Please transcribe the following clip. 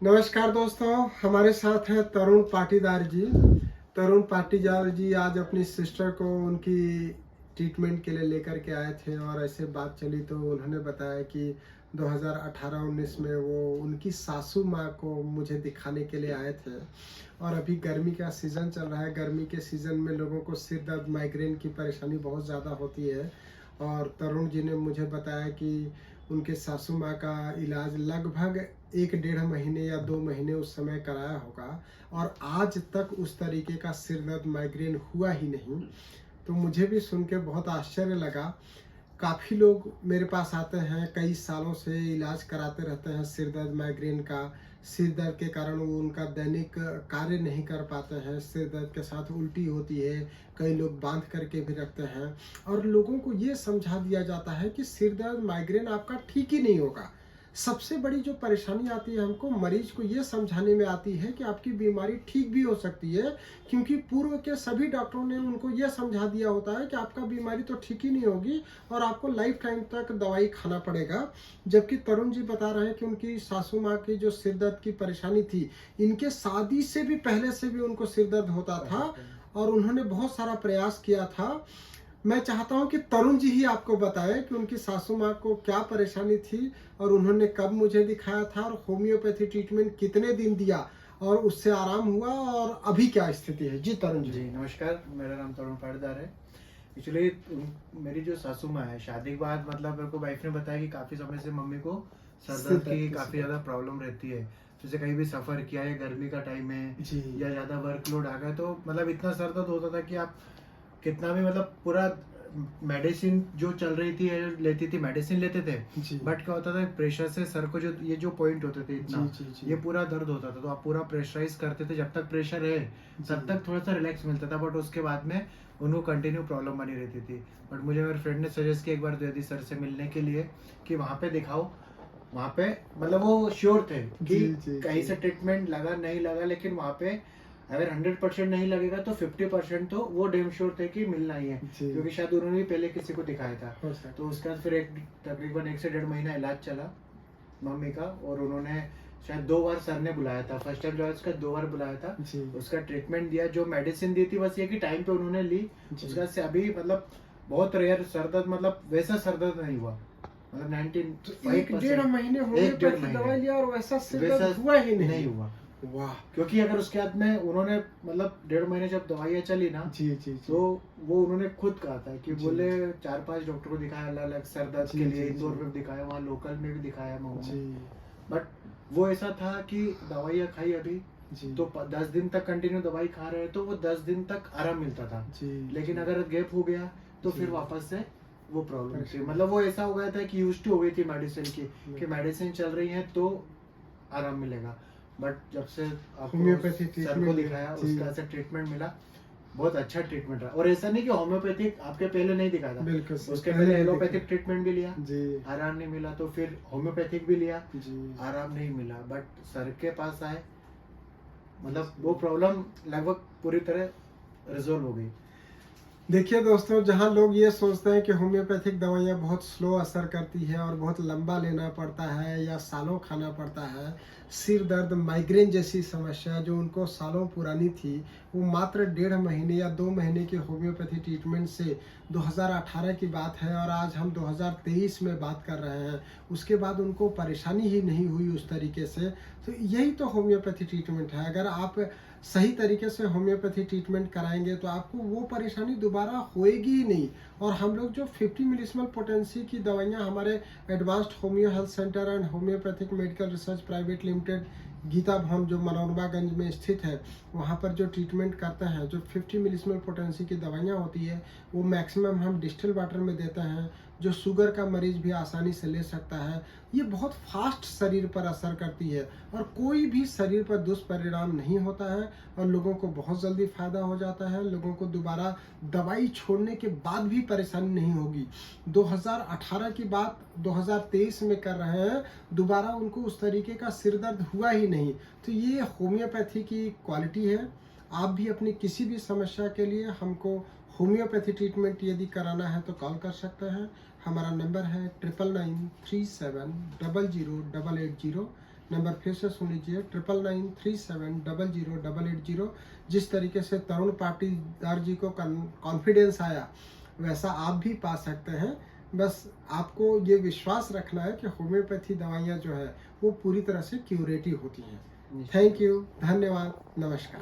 नमस्कार दोस्तों, हमारे साथ हैं तरुण पाटीदार जी। तरुण पाटीदार जी आज अपनी सिस्टर को उनकी ट्रीटमेंट के लिए लेकर के आए थे और ऐसे बात चली तो उन्होंने बताया कि 2018-19 में वो उनकी सासू माँ को मुझे दिखाने के लिए आए थे। और अभी गर्मी का सीज़न चल रहा है। गर्मी के सीज़न में लोगों को सिर दर्द, माइग्रेन की परेशानी बहुत ज़्यादा होती है। और तरुण जी ने मुझे बताया कि उनके सासू माँ का इलाज लगभग 1 डेढ़ महीने या 2 महीने उस समय कराया होगा और आज तक उस तरीके का सिर दर्द, माइग्रेन हुआ ही नहीं। तो मुझे भी सुन के बहुत आश्चर्य लगा। काफ़ी लोग मेरे पास आते हैं, कई सालों से इलाज कराते रहते हैं सिर दर्द, माइग्रेन का। सिर दर्द के कारण वो उनका दैनिक कार्य नहीं कर पाते हैं। सिर दर्द के साथ उल्टी होती है, कई लोग बांध करके भी रखते हैं। और लोगों को ये समझा दिया जाता है कि सिर दर्द, माइग्रेन आपका ठीक ही नहीं होगा। सबसे बड़ी जो परेशानी आती है हमको, मरीज को ये समझाने में आती है कि आपकी बीमारी ठीक भी हो सकती है, क्योंकि पूर्व के सभी डॉक्टरों ने उनको ये समझा दिया होता है कि आपका बीमारी तो ठीक ही नहीं होगी और आपको लाइफ टाइम तक दवाई खाना पड़ेगा। जबकि तरुण जी बता रहे हैं कि उनकी सासू माँ की जो सिर दर्द की परेशानी थी, इनके शादी से भी पहले से भी उनको सिर दर्द होता था और उन्होंने बहुत सारा प्रयास किया था। मैं चाहता हूं कि तरुण जी ही आपको बताएं कि उनकी सासू माँ को क्या परेशानी थी और उन्होंने कब मुझे दिखाया था और होम्योपैथी ट्रीटमेंट कितने दिन दिया और उससे आराम हुआ और अभी क्या स्थिति है। जी तरुण जी। जी नमस्कार, मेरा नाम तरुण पाटीदार है। एक्चुअली मेरी जो सासू माँ है, शादी के बाद मतलब मेरे को वाइफ ने बताया कि काफ़ी समय से मम्मी को सर दर्द की काफ़ी ज़्यादा प्रॉब्लम रहती है। जैसे कहीं भी सफ़र किया है, गर्मी का टाइम है या ज़्यादा वर्कलोड आ गया तो मतलब इतना सर दर्द होता था कि आप कितना भी मतलब पूरा मेडिसिन जो चल रही थी लेती थी, मेडिसिन लेते थे, बट क्या होता था प्रेशर से सर को जो ये जो पॉइंट होते थे इतना ये पूरा दर्द होता था। तो आप पूरा प्रेशराइज करते थे, जब तक प्रेशर है तब तक थोड़ा सा रिलैक्स मिलता था, बट उसके बाद में उनको कंटिन्यू प्रॉब्लम बनी रहती थी। बट मुझे मेरे फ्रेंड ने सजेस्ट किया एक बार द्विवेदी सर से मिलने के लिए कि वहाँ पे दिखाओ। वहाँ पे मतलब वो श्योर थे कि कहीं से ट्रीटमेंट लगा नहीं लगा, लेकिन वहाँ पे अगर 100% नहीं लगेगा तो 50% तो वो डेम श्योर थे कि मिलना ही है, क्योंकि शायद उन्होंने भी पहले किसी को दिखाया था। तो उसके बाद फिर तकरीबन 1 से 1.5 महीना इलाज चला मम्मी का, और उन्होंने शायद 2 बार सर ने बुलाया था। फर्स्ट टाइम जो उसका 2 बार बुलाया था, उसका ट्रीटमेंट दिया, जो मेडिसिन दी थी बस ये कि टाइम पे उन्होंने ली। उसके बाद से अभी मतलब बहुत रेयर सर दर्द, मतलब वैसा सर दर्द नहीं हुआ। मतलब 1 डेढ़ महीने हो गए दवाई लिया और वैसा सिर दर्द हुआ ही नहीं हुआ। वाह, क्योंकि अगर उसके बाद में उन्होंने मतलब 1.5 महीने जब दवाइयाँ चली ना, तो वो उन्होंने खुद कहा था कि बोले 4-5 डॉक्टर को दिखाया अलग अलग सर दर्द के लिए, इंदौर में भी दिखाया, वहाँ लोकल में भी दिखाया मऊ में, बट वो ऐसा था कि दवाइयाँ खाई अभी तो 10 दिन तक कंटिन्यू दवाई खा रहे हैं तो वो 10 दिन तक आराम मिलता था। लेकिन अगर गैप हो गया तो फिर वापस से वो प्रॉब्लम थी। मतलब वो ऐसा हो गया था कि यूज्ड टू हो गई थी मेडिसिन की, कि मेडिसिन चल रही है तो आराम मिलेगा। बट जब से होम्योपैथी सर को दिखाया, उसका से ट्रीटमेंट मिला, बहुत अच्छा ट्रीटमेंट रहा। और ऐसा नहीं कि होम्योपैथिक आपके पहले नहीं दिखाया था, उसके पहले एलोपैथिक ट्रीटमेंट भी लिया, आराम नहीं मिला, तो फिर होम्योपैथिक भी लिया, आराम नहीं मिला। बट सर के पास आए, मतलब वो प्रॉब्लम लगभग पूरी तरह रिजोल्व हो गई। देखिए दोस्तों, जहाँ लोग ये सोचते हैं कि होम्योपैथिक दवाइयाँ बहुत स्लो असर करती है और बहुत लंबा लेना पड़ता है या सालों खाना पड़ता है, सिर दर्द, माइग्रेन जैसी समस्या जो उनको सालों पुरानी थी, वो मात्र 1.5 महीने या 2 महीने के होम्योपैथी ट्रीटमेंट से 2018 की बात है और आज हम 2023 में बात कर रहे हैं। उसके बाद उनको परेशानी ही नहीं हुई उस तरीके से। तो यही तो होम्योपैथी ट्रीटमेंट है। अगर आप सही तरीके से होम्योपैथी ट्रीटमेंट कराएंगे तो आपको वो परेशानी दोबारा होएगी ही नहीं। और हम लोग जो 50 मिलीसिमल पोटेंसी की दवाइयाँ हमारे advanced homeo health centre and homeopathic medical research private limited Geeta Bhawan जो मनोरमागंज में स्थित है, वहाँ पर जो ट्रीटमेंट करते हैं, जो 50 मिलीसिमल पोटेंसी की दवाइयाँ होती है वो मैक्सिमम हम डिस्टिल वाटर में देते हैं, जो शुगर का मरीज भी आसानी से ले सकता है। ये बहुत फास्ट शरीर पर असर करती है और कोई भी शरीर पर दुष्परिणाम नहीं होता है और लोगों को बहुत जल्दी फायदा हो जाता है। लोगों को दोबारा दवाई छोड़ने के बाद भी परेशानी नहीं होगी। 2018 की बात 2023 में कर रहे हैं, दोबारा उनको उस तरीके का सिर दर्द हुआ ही नहीं। तो ये होम्योपैथी की क्वालिटी है। आप भी अपनी किसी भी समस्या के लिए हमको होम्योपैथी ट्रीटमेंट यदि कराना है तो कॉल कर सकते हैं। हमारा नंबर है 9993700880। नंबर फिर से सुन लीजिए 9993700880। जिस तरीके से तरुण पाटीदार जी को कॉन्फिडेंस आया वैसा आप भी पा सकते हैं। बस आपको ये विश्वास रखना है कि होम्योपैथी दवाइयाँ जो है वो पूरी तरह से क्यूरेटिव होती हैं। थैंक यू, धन्यवाद, नमस्कार।